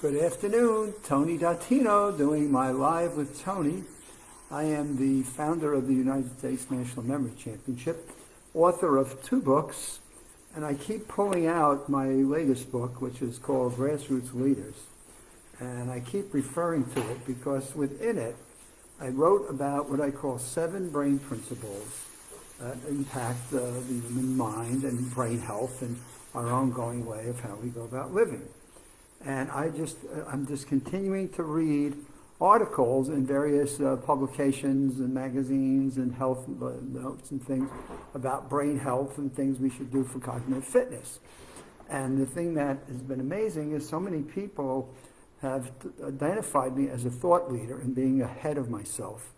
Good afternoon, Tony Dattino doing my Live with Tony. I am the founder of the United States National Memory Championship, author of 2 books, and I keep pulling out my latest book, which is called Grassroots Leaders. And I keep referring to it because within it, I wrote about what I call 7 brain principles that impact the human mind and brain health and our ongoing way of how we go about living. And I'm just continuing to read articles in various publications and magazines and health notes and things about brain health and things we should do for cognitive fitness. And the thing that has been amazing is so many people have identified me as a thought leader and being ahead of myself.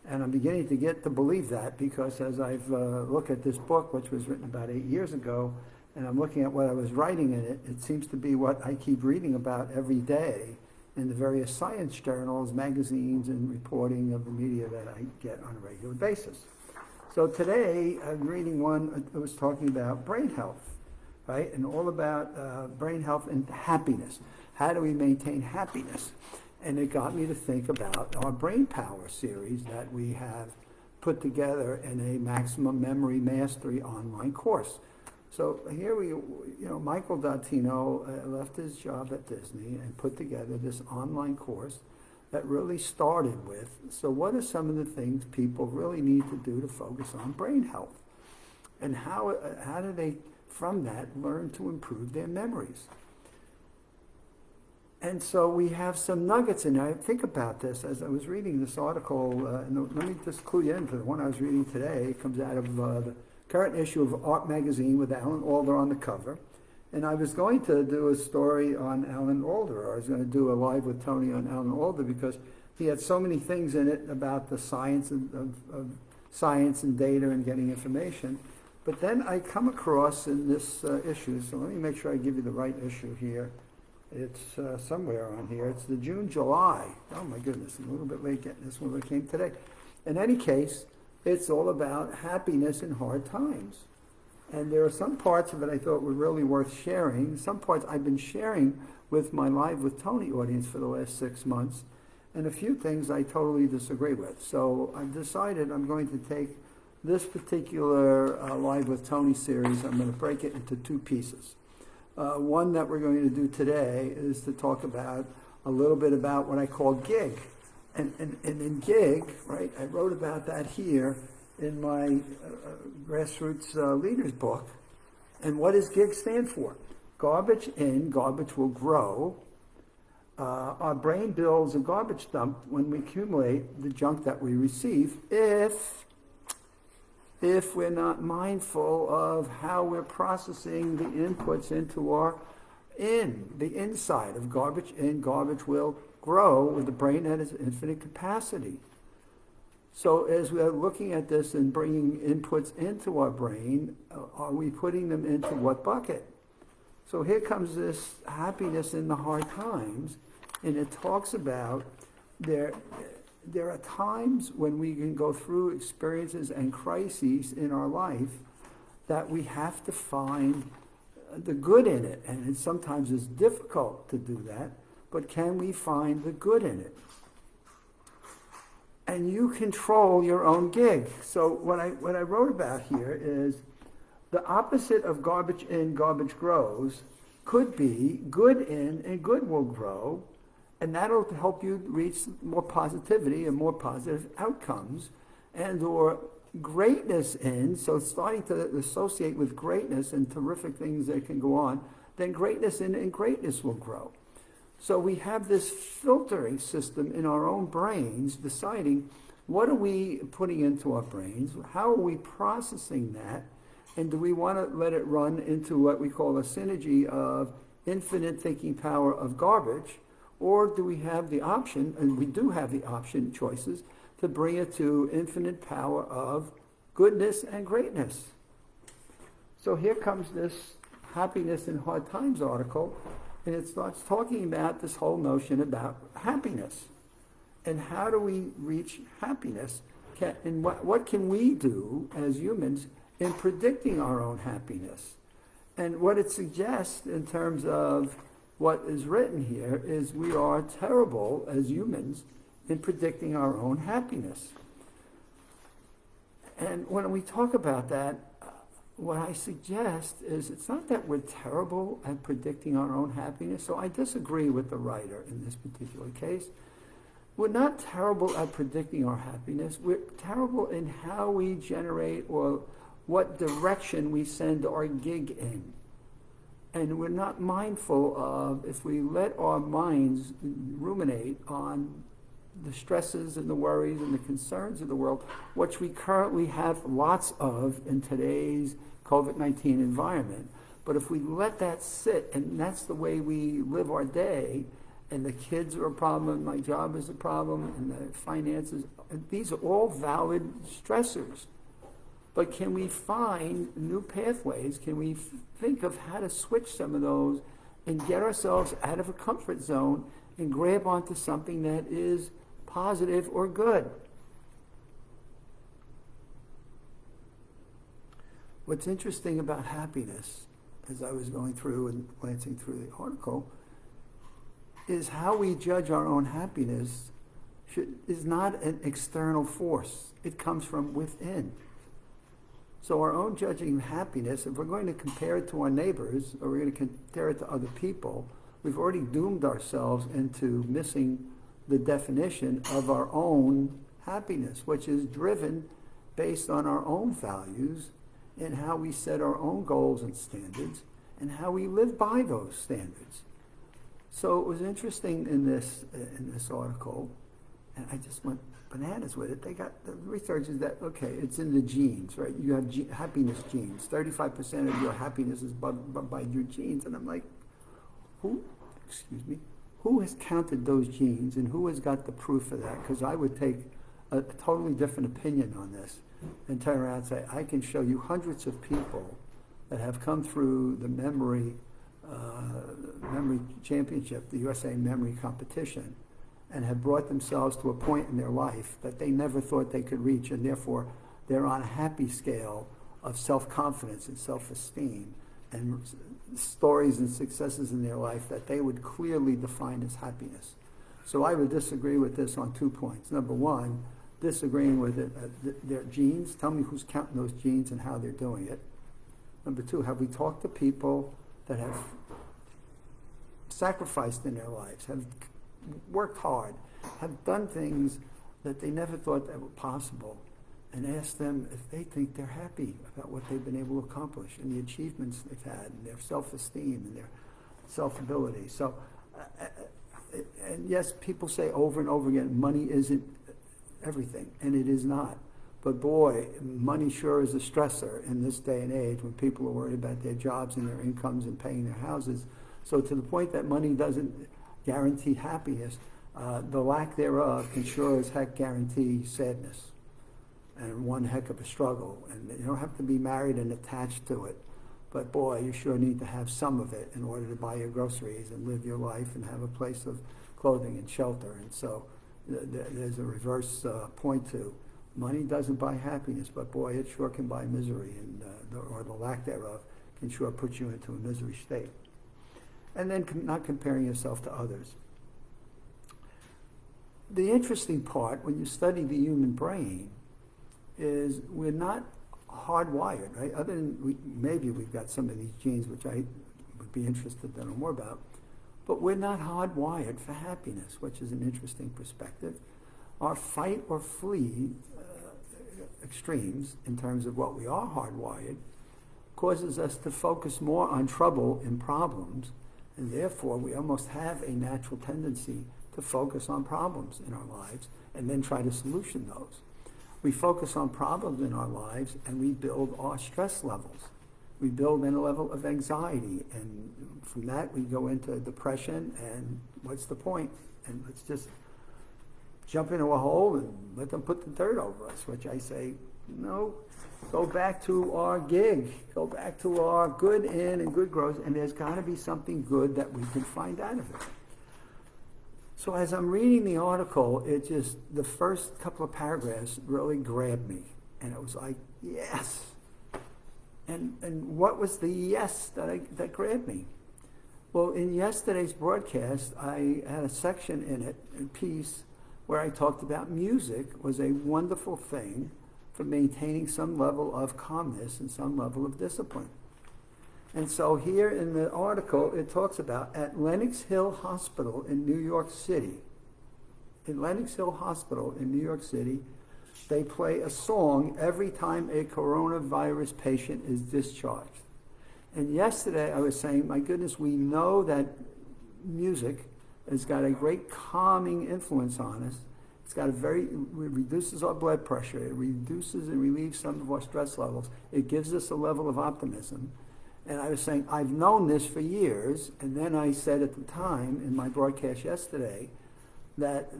And I'm beginning to get to believe that because as I've looked at this book, which was written about 8 years ago, and I'm looking at what I was writing in it, it seems to be what I keep reading about every day in the various science journals, magazines, and reporting of the media that I get on a regular basis. So today I'm reading one that was talking about brain health, right? And all about brain health and happiness. How do we maintain happiness? And it got me to think about our Brain Power series that we have put together in a Maximum Memory Mastery online course. So here Michael Dattino left his job at Disney and put together this online course that really started with, so what are some of the things people really need to do to focus on brain health? And how do they, from that, learn to improve their memories? And so we have some nuggets in there. Think about this. As I was reading this article, and let me just clue you into the one I was reading today. It comes out of the current issue of AARP magazine with Alan Alda on the cover. And I was going to do a story on Alan Alda, or I was going to do a Live with Tony on Alan Alda because he had so many things in it about the science of science and data and getting information. But then I come across in this issue, so let me make sure I give you the right issue here. It's somewhere on here. It's the June-July. Oh my goodness, I'm a little bit late getting this one, but it came today. In any case, it's all about happiness in hard times. And there are some parts of it I thought were really worth sharing. Some parts I've been sharing with my Live with Tony audience for the last 6 months, and a few things I totally disagree with. So I've decided I'm going to take this particular Live with Tony series, I'm going to break it into 2 pieces. One that we're going to do today is to talk about a little bit about what I call gig. And in gig, right, I wrote about that here in my Grassroots Leaders book. And what does gig stand for? Garbage in, garbage will grow. Our brain builds a garbage dump when we accumulate the junk that we receive if we're not mindful of how we're processing the inputs into the inside of garbage in, garbage will grow with a brain that has infinite capacity. So as we're looking at this and bringing inputs into our brain, are we putting them into what bucket? So here comes this happiness in the hard times, and it talks about there are times when we can go through experiences and crises in our life that we have to find the good in it. And sometimes it's difficult to do that, but can we find the good in it? And you control your own gig. So what I wrote about here is the opposite of garbage in, garbage grows could be good in and good will grow. And that'll help you reach more positivity and more positive outcomes, and or greatness in, so starting to associate with greatness and terrific things that can go on, then greatness in and greatness will grow. So we have this filtering system in our own brains deciding what are we putting into our brains, how are we processing that, and do we want to let it run into what we call a synergy of infinite thinking power of garbage, or do we have the option, and we do have the option choices, to bring it to infinite power of goodness and greatness? So here comes this Happiness in Hard Times article, and it starts talking about this whole notion about happiness. And how do we reach happiness? And what can we do as humans in predicting our own happiness? And what it suggests in terms of what is written here is we are terrible as humans in predicting our own happiness. And when we talk about that, what I suggest is it's not that we're terrible at predicting our own happiness. So I disagree with the writer in this particular case. We're not terrible at predicting our happiness. We're terrible in how we generate or what direction we send our gig in. And we're not mindful of, if we let our minds ruminate on the stresses and the worries and the concerns of the world, which we currently have lots of in today's COVID-19 environment. But if we let that sit, and that's the way we live our day, and the kids are a problem, and my job is a problem, and the finances, these are all valid stressors. But can we find new pathways? Can we think of how to switch some of those and get ourselves out of a comfort zone and grab onto something that is positive or good? What's interesting about happiness, as I was going through and glancing through the article, is how we judge our own happiness is not an external force. It comes from within. So our own judging of happiness, if we're going to compare it to our neighbors, or we're going to compare it to other people, we've already doomed ourselves into missing the definition of our own happiness, which is driven based on our own values and how we set our own goals and standards and how we live by those standards. So it was interesting in this article, and I just went bananas with it. They got the research is that, okay, it's in the genes, right? You have happiness genes. 35% of your happiness is by your genes. And I'm like, who has counted those genes and who has got the proof of that? Because I would take a totally different opinion on this and turn around and say, I can show you hundreds of people that have come through the memory championship, the USA memory competition, and have brought themselves to a point in their life that they never thought they could reach, and therefore they're on a happy scale of self-confidence and self-esteem, and stories and successes in their life that they would clearly define as happiness. So I would disagree with this on 2 points. Number one, disagreeing with it, their genes. Tell me who's counting those genes and how they're doing it. Number two, have we talked to people that have sacrificed in their lives, have worked hard, have done things that they never thought that were possible, and ask them if they think they're happy about what they've been able to accomplish and the achievements they've had and their self-esteem and their self-ability. So, and yes, people say over and over again, money isn't everything, and it is not. But boy, money sure is a stressor in this day and age when people are worried about their jobs and their incomes and paying their houses. So to the point that money doesn't guarantee happiness, the lack thereof can sure as heck guarantee sadness and one heck of a struggle. And you don't have to be married and attached to it, but boy, you sure need to have some of it in order to buy your groceries and live your life and have a place of clothing and shelter. And so there's a reverse point to money doesn't buy happiness, but boy, it sure can buy misery, and or the lack thereof can sure put you into a misery state. And then not comparing yourself to others. The interesting part when you study the human brain is we're not hardwired, right? Other than maybe we've got some of these genes, which I would be interested to know more about, but we're not hardwired for happiness, which is an interesting perspective. Our fight or flee extremes in terms of what we are hardwired causes us to focus more on trouble and problems, and therefore we almost have a natural tendency to focus on problems in our lives and then try to solution those. We focus on problems in our lives and we build our stress levels. We build in a level of anxiety, and from that we go into depression, and what's the point? And let's just jump into a hole and let them put the dirt over us, which I say, no, go back to our gig, go back to our good in and good growth, and there's got to be something good that we can find out of it. So as I'm reading the article, it just, the first couple of paragraphs really grabbed me, and it was like, yes. And what was the yes that grabbed me? Well, in yesterday's broadcast, I had a section in it, a piece, where I talked about music was a wonderful thing for maintaining some level of calmness and some level of discipline. And so here in the article, it talks about at Lenox Hill Hospital in New York City. In Lenox Hill Hospital in New York City, they play a song every time a coronavirus patient is discharged. And yesterday I was saying, my goodness, we know that music has got a great calming influence on us. It's got it reduces our blood pressure. It reduces and relieves some of our stress levels. It gives us a level of optimism. And I was saying, I've known this for years. And then I said at the time in my broadcast yesterday that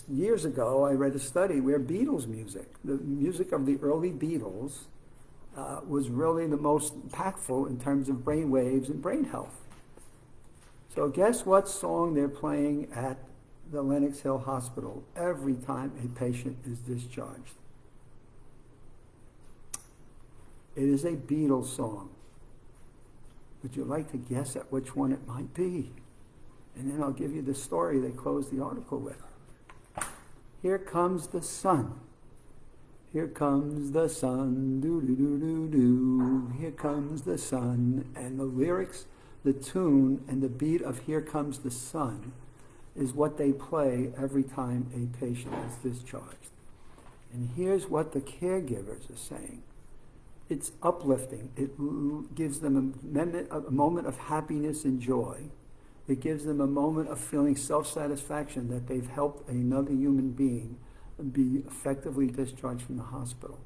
years ago I read a study where Beatles music, the music of the early Beatles, was really the most impactful in terms of brain waves and brain health. So guess what song they're playing at the Lenox Hill Hospital every time a patient is discharged? It is a Beatles song. Would you like to guess at which one it might be? And then I'll give you the story they closed the article with. Here comes the sun. Here comes the sun, do-do-do-do-do. Here comes the sun. And the lyrics, the tune, and the beat of Here Comes the Sun is what they play every time a patient is discharged. And here's what the caregivers are saying. It's uplifting. It gives them a moment of happiness and joy. It gives them a moment of feeling self-satisfaction that they've helped another human being be effectively discharged from the hospital.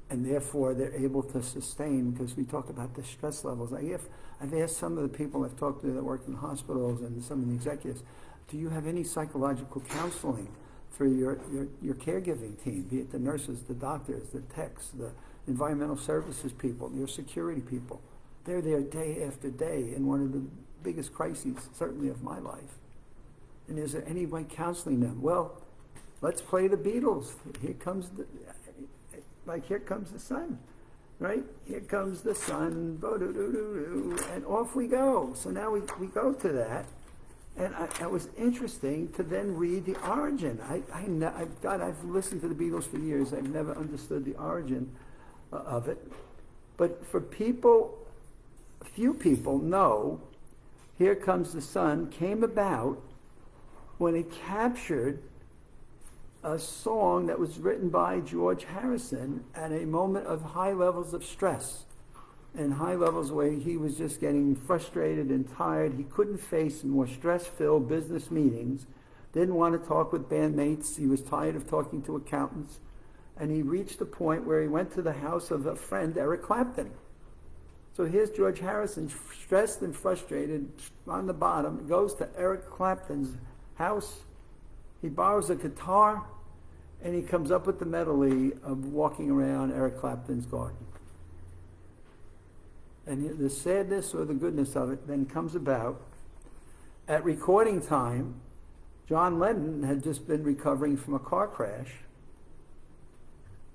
And therefore, they're able to sustain, because we talk about the stress levels. I've asked some of the people I've talked to that work in hospitals and some of the executives, do you have any psychological counseling for your caregiving team, be it the nurses, the doctors, the techs, the environmental services people, your security people? They're there day after day in one of the biggest crises, certainly of my life. And is there anybody counseling them? Well, let's play the Beatles. Here comes the sun, right? Here comes the sun, and off we go. So now we go to that. And it was interesting to then read the origin. I've listened to the Beatles for years. I've never understood the origin of it. But for people, few people know Here Comes the Sun came about when it captured a song that was written by George Harrison at a moment of high levels of stress and high levels where he was just getting frustrated and tired. He couldn't face more stress-filled business meetings, didn't want to talk with bandmates. He was tired of talking to accountants. And he reached a point where he went to the house of a friend, Eric Clapton. So here's George Harrison, stressed and frustrated, on the bottom, goes to Eric Clapton's house. He borrows a guitar, and he comes up with the melody of Walking Around Eric Clapton's Garden. And the sadness or the goodness of it then comes about. At recording time, John Lennon had just been recovering from a car crash.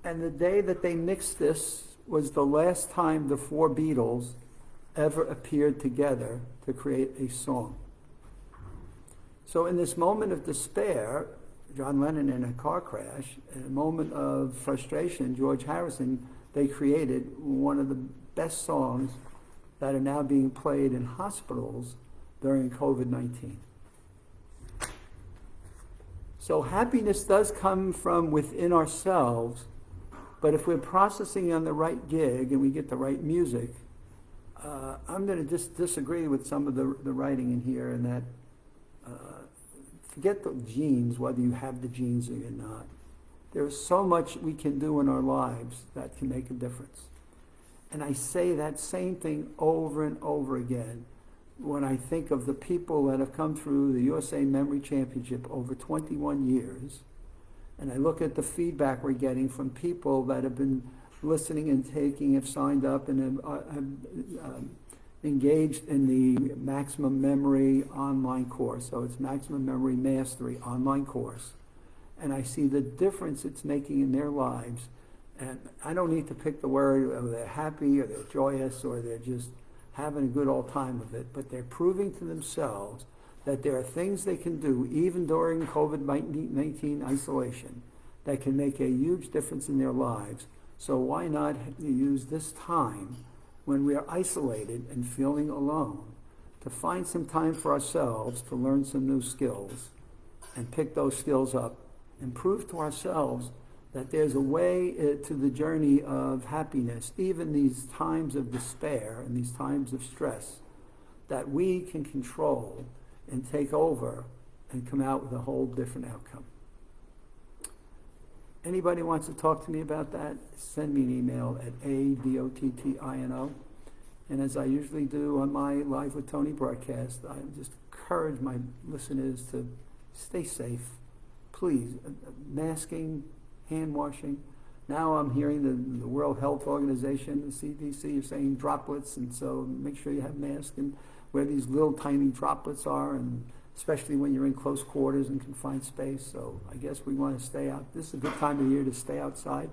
And the day that they mixed this was the last time the four Beatles ever appeared together to create a song. So in this moment of despair, John Lennon in a car crash, in a moment of frustration, George Harrison, they created one of the best songs that are now being played in hospitals during COVID-19. So happiness does come from within ourselves, but if we're processing on the right gig and we get the right music, I'm going to just disagree with some of the writing in here, and that forget the genes, whether you have the genes or you're not. There's so much we can do in our lives that can make a difference. And I say that same thing over and over again when I think of the people that have come through the USA Memory Championship over 21 years. And I look at the feedback we're getting from people that have been listening and taking, have signed up and have engaged in the Maximum Memory online course. So it's Maximum Memory Mastery online course. And I see the difference it's making in their lives. And I don't need to pick the word, whether they're happy or they're joyous or they're just having a good old time of it, but they're proving to themselves that there are things they can do, even during COVID-19 isolation, that can make a huge difference in their lives. So why not use this time when we are isolated and feeling alone to find some time for ourselves to learn some new skills and pick those skills up and prove to ourselves that there's a way to the journey of happiness, even these times of despair and these times of stress, that we can control and take over and come out with a whole different outcome. Anybody wants to talk to me about that, send me an email at adottino. And as I usually do on my Live with Tony broadcast, I just encourage my listeners to stay safe. Please, masking, hand washing. Now I'm hearing the World Health Organization, the CDC, are saying droplets, and so make sure you have masks and where these little tiny droplets are, and especially when you're in close quarters and confined space. So I guess we want to stay out. This is a good time of year to stay outside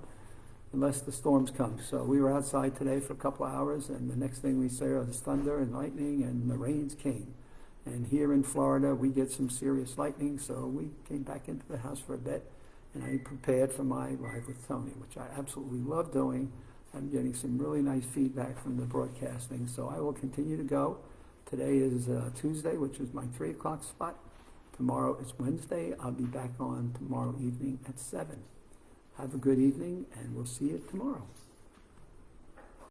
unless the storms come. So we were outside today for a couple of hours, and the next thing we saw was thunder and lightning, and the rains came. And here in Florida, we get some serious lightning, so we came back into the house for a bit, and I prepared for my Live with Tony, which I absolutely love doing. I'm getting some really nice feedback from the broadcasting, so I will continue to go. Today is Tuesday, which is my 3 o'clock spot. Tomorrow is Wednesday. I'll be back on tomorrow evening at 7. Have a good evening, and we'll see you tomorrow.